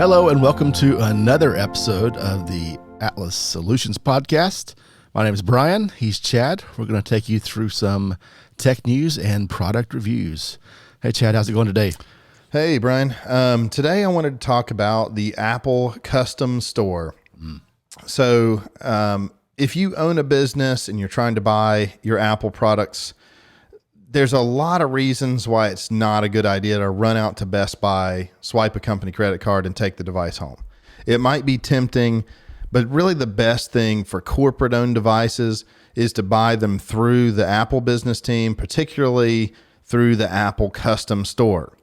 Hello and welcome to another episode of the Atlas Solutions Podcast. My name is Brian. He's Chad. We're going to take you through some tech news and product reviews. Hey, Chad, how's it going today? Hey, Brian. Today I wanted to talk about the Apple Custom Store. So if you own a business and you're trying to buy your Apple products, there's a lot of reasons why it's not a good idea to run out to Best Buy, swipe a company credit card, and take the device home. It might be tempting, but really the best thing for corporate-owned devices is to buy them through the Apple business team, particularly through the Apple Custom Store.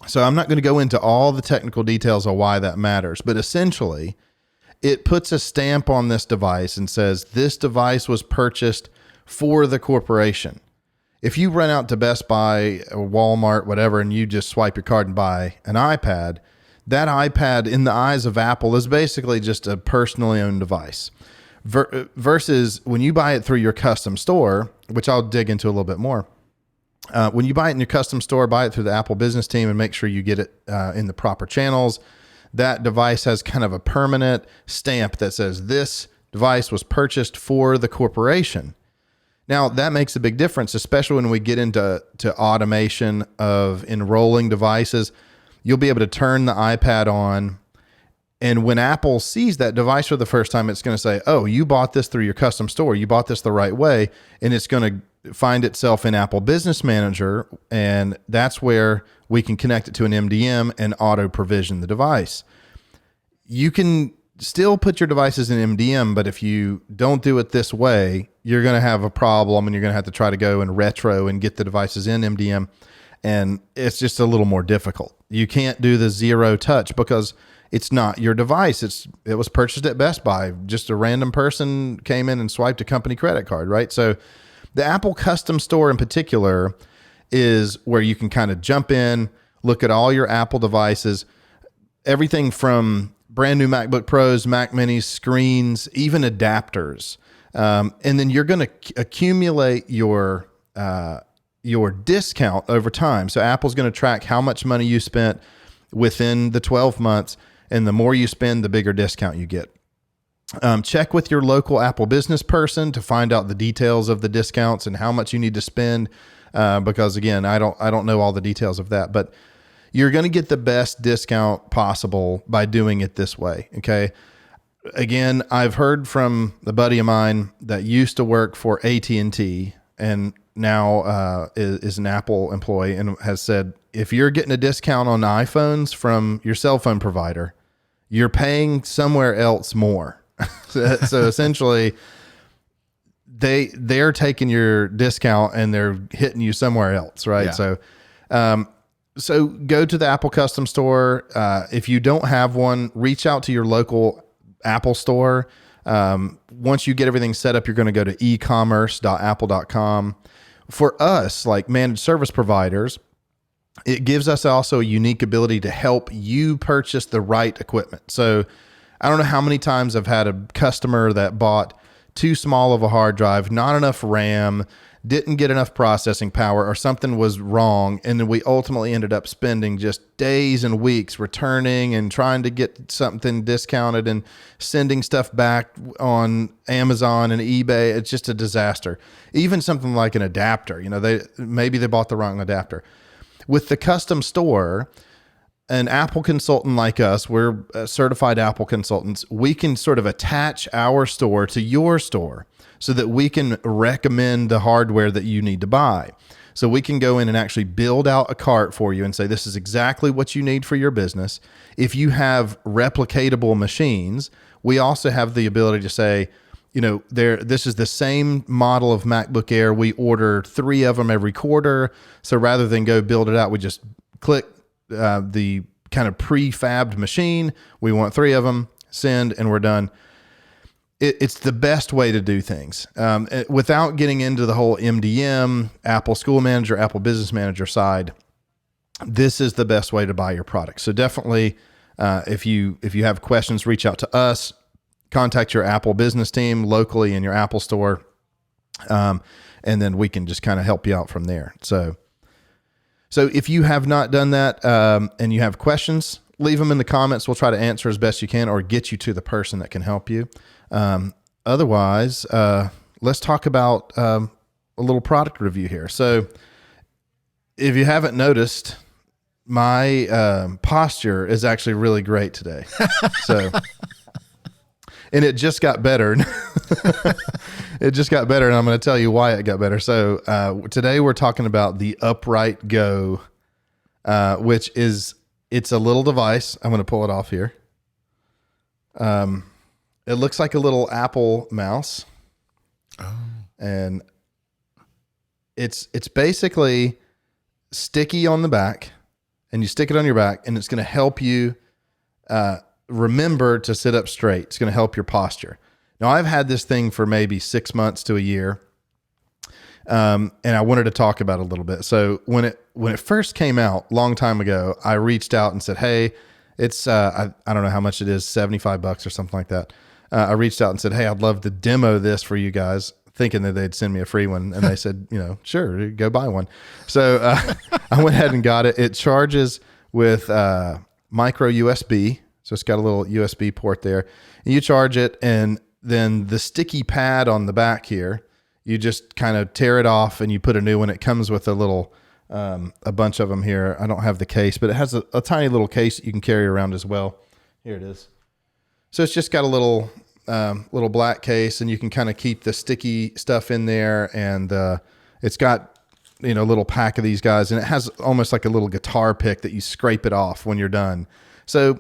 So I'm not going to go into all the technical details of why that matters, but essentially it puts a stamp on this device and says this device was purchased for the corporation. If you run out to Best Buy or Walmart, whatever, and you just swipe your card and buy an iPad, that iPad in the eyes of Apple is basically just a personally owned device. Versus when you buy it through your custom store, which I'll dig into a little bit more. When you buy it in your custom store, buy it through the Apple business team and make sure you get it in the proper channels. That device has kind of a permanent stamp that says this device was purchased for the corporation. Now, that makes a big difference, especially when we get into automation of enrolling devices. You'll be able to turn the iPad on, and when Apple sees that device for the first time, it's going to say, oh, you bought this through your custom store. You bought this the right way, and it's going to find itself in Apple Business Manager, and that's where we can connect it to an MDM and auto-provision the device. You can still put your devices in MDM, but if you don't do it this way, you're going to have a problem and you're going to have to try to go and retro and get the devices in MDM. And it's just a little more difficult. You can't do the zero touch because it's not your device. It was purchased at Best Buy. Just a random person came in and swiped a company credit card, right? So the Apple Custom Store in particular is where you can kind of jump in, look at all your Apple devices, everything from brand new MacBook Pros, Mac Minis, screens, even adapters. And then you're going to accumulate your discount over time. So Apple's going to track how much money you spent within the 12 months. And the more you spend, the bigger discount you get. Check with your local Apple business person to find out the details of the discounts and how much you need to spend. Because again, I don't know all the details of that, but you're going to get the best discount possible by doing it this way. Okay. Again, I've heard from a buddy of mine that used to work for AT&T and now is an Apple employee and has said, if you're getting a discount on iPhones from your cell phone provider, you're paying somewhere else more. So essentially they're taking your discount and they're hitting you somewhere else. Right. Yeah. So go to the Apple Custom Store. If you don't have one, reach out to your local Apple store. Once you get everything set up, you're going to go to ecommerce.apple.com. For us, like managed service providers, it gives us also a unique ability to help you purchase the right equipment. So I don't know how many times I've had a customer that bought too small of a hard drive, not enough RAM, didn't get enough processing power, or something was wrong. And then we ultimately ended up spending just days and weeks returning and trying to get something discounted and sending stuff back on Amazon and eBay. It's just a disaster. Even something like an adapter, maybe they bought the wrong adapter. With the custom store, an Apple consultant like us, we're certified Apple consultants, we can sort of attach our store to your store so that we can recommend the hardware that you need to buy. So we can go in and actually build out a cart for you and say, this is exactly what you need for your business. If you have replicatable machines, we also have the ability to say, this is the same model of MacBook Air. We order 3 of them every quarter. So rather than go build it out, we just click the kind of prefabbed machine. We want 3 of them, send, and we're done. It's the best way to do things without getting into the whole MDM, Apple School Manager, Apple Business Manager side. This is the best way to buy your product. So definitely, if you have questions, reach out to us. Contact your Apple business team locally in your Apple store, and then we can just kind of help you out from there. So if you have not done that and you have questions, leave them in the comments. We'll try to answer as best you can or get you to the person that can help you. Otherwise, let's talk about a little product review here. So if you haven't noticed, my posture is actually really great today. So, and it just got better. It just got better, and I'm going to tell you why it got better. So today we're talking about the UpRightGo, which is, it's a little device. I'm going to pull it off here. It looks like a little Apple mouse. Oh. And it's basically sticky on the back, and you stick it on your back, and it's going to help you remember to sit up straight. It's going to help your posture. Now, I've had this thing for maybe 6 months to a year, and I wanted to talk about it a little bit. So when it first came out, long time ago, I reached out and said, "Hey, it's I don't know how much it is, $75 or something like that." I reached out and said, "Hey, I'd love to demo this for you guys," thinking that they'd send me a free one, and they said, "Sure, go buy one." So I went ahead and got it. It charges with micro USB, so it's got a little USB port there, and you charge it, and then the sticky pad on the back here, you just kind of tear it off and you put a new one. It comes with a little, a bunch of them here. I don't have the case, but it has a tiny little case that you can carry around as well. Here it is. So it's just got a little black case, and you can kind of keep the sticky stuff in there. And it's got, a little pack of these guys, and it has almost like a little guitar pick that you scrape it off when you're done. So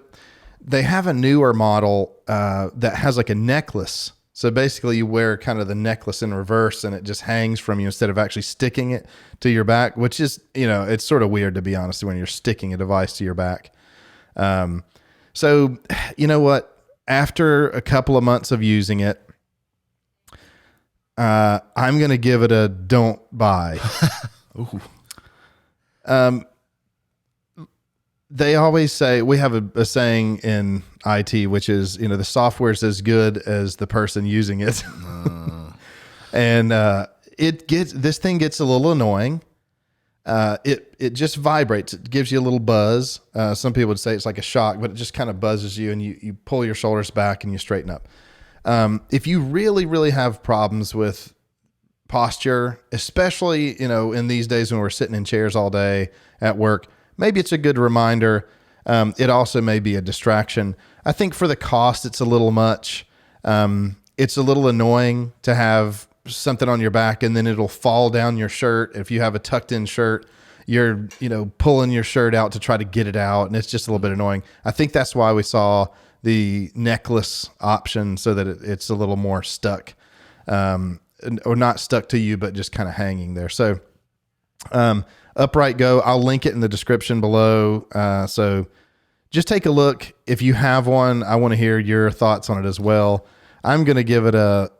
they have a newer model that has like a necklace. So basically you wear kind of the necklace in reverse, and it just hangs from you instead of actually sticking it to your back, which is, it's sort of weird, to be honest, when you're sticking a device to your back. So you know what? After a couple of months of using it, I'm going to give it a don't buy. Ooh. They always say, we have a saying in IT, which is, the software is as good as the person using it. And this thing gets a little annoying. It just vibrates. It gives you a little buzz. Some people would say it's like a shock, but it just kind of buzzes you, and you pull your shoulders back and you straighten up. If you really, really have problems with posture, especially, in these days when we're sitting in chairs all day at work, maybe it's a good reminder. It also may be a distraction. I think for the cost, it's a little much. It's a little annoying to have something on your back and then it'll fall down your shirt. If you have a tucked in shirt, you're, pulling your shirt out to try to get it out, and it's just a little bit annoying. I think that's why we saw the necklace option, so that it's a little more stuck, or not stuck to you, but just kind of hanging there. So, UpRightGo, I'll link it in the description below. So just take a look. If you have one, I want to hear your thoughts on it as well. I'm going to give it a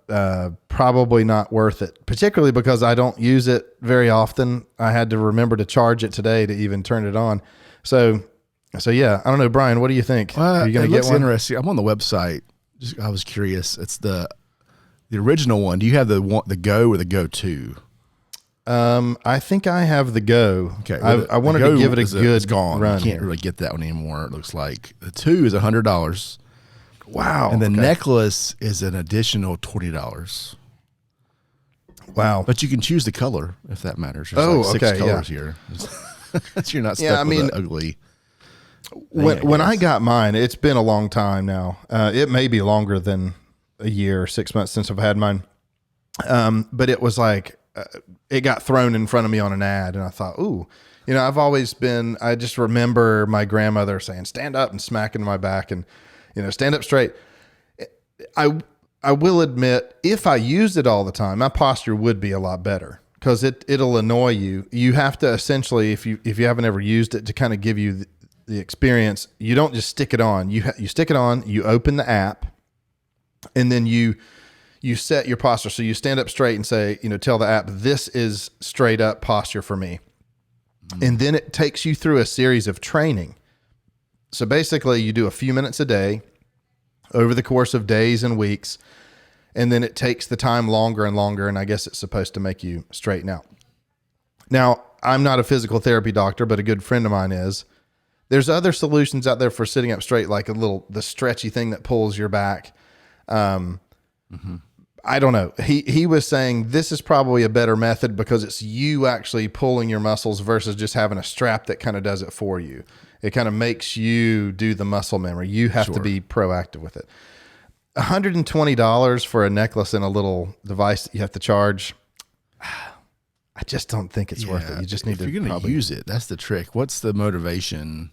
probably not worth it, particularly because I don't use it very often. I had to remember to charge it today to even turn it on. So yeah, I don't know, Brian, what do you think? Are you going to get one? Interesting. I'm on the website. I was curious. It's the original one. Do you have the Go or the Go 2? I think I have the Go. Okay, I wanted to give it a good it's gone. run. You can't really get that one anymore. It looks like the 2 is $100. Wow. And the necklace is an additional $20. Wow. But you can choose the color if that matters. There's like 6 colors here. So you're not stuck with the ugly. When I got mine, it's been a long time now. It may be longer than a year or 6 months since I've had mine. But it was like, it got thrown in front of me on an ad, and I thought, ooh, I just remember my grandmother saying, stand up, and smacking my back, and, stand up straight. I will admit, if I used it all the time, my posture would be a lot better, because it'll annoy you. You have to essentially, if you haven't ever used it, to kind of give you the experience, you don't just stick it on. You stick it on, you open the app, and then you set your posture. So you stand up straight and say, tell the app, this is straight up posture for me. And then it takes you through a series of training. So basically you do a few minutes a day over the course of days and weeks. And then it takes the time longer and longer. And I guess it's supposed to make you straighten out. Now, I'm not a physical therapy doctor, but a good friend of mine is. There's other solutions out there for sitting up straight, like the stretchy thing that pulls your back. I don't know. He was saying this is probably a better method because it's you actually pulling your muscles versus just having a strap that kind of does it for you. It kind of makes you do the muscle memory. You have to be proactive with it. $120 for a necklace and a little device that you have to charge. I just don't think it's worth it. You just need to. If you're going to use it, that's the trick. What's the motivation?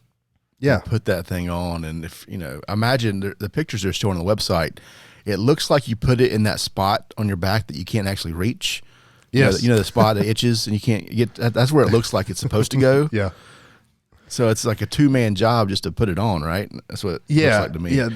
Yeah. To put that thing on. And if, imagine the pictures they're showing on the website, it looks like you put it in that spot on your back that you can't actually reach. Yes. You know the spot that itches and you can't get, that's where it looks like it's supposed to go. Yeah. So it's like a 2-man job just to put it on, right? That's what it looks like to me. Yeah.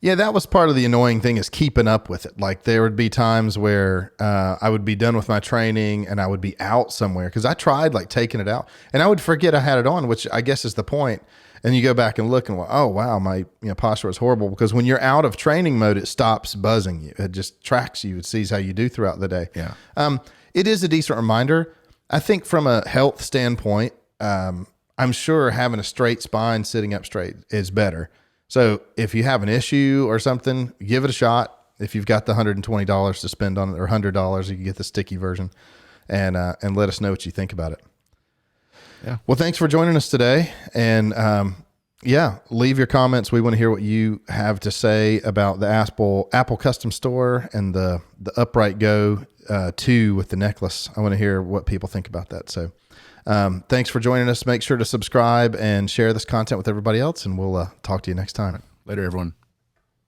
Yeah, that was part of the annoying thing is keeping up with it. Like there would be times where I would be done with my training and I would be out somewhere because I tried like taking it out and I would forget I had it on, which I guess is the point. And you go back and look and oh wow, my posture is horrible because when you're out of training mode, it stops buzzing you. It just tracks you. It sees how you do throughout the day. Yeah. It is a decent reminder. I think from a health standpoint, I'm sure having a straight spine sitting up straight is better. So if you have an issue or something, give it a shot. If you've got the $120 to spend on it or $100, you can get the sticky version and let us know what you think about it. Yeah. Well, thanks for joining us today. And leave your comments. We want to hear what you have to say about the Apple Custom Store and the UpRightGo 2 with the necklace. I want to hear what people think about that. So thanks for joining us. Make sure to subscribe and share this content with everybody else, and we'll talk to you next time. Later, everyone.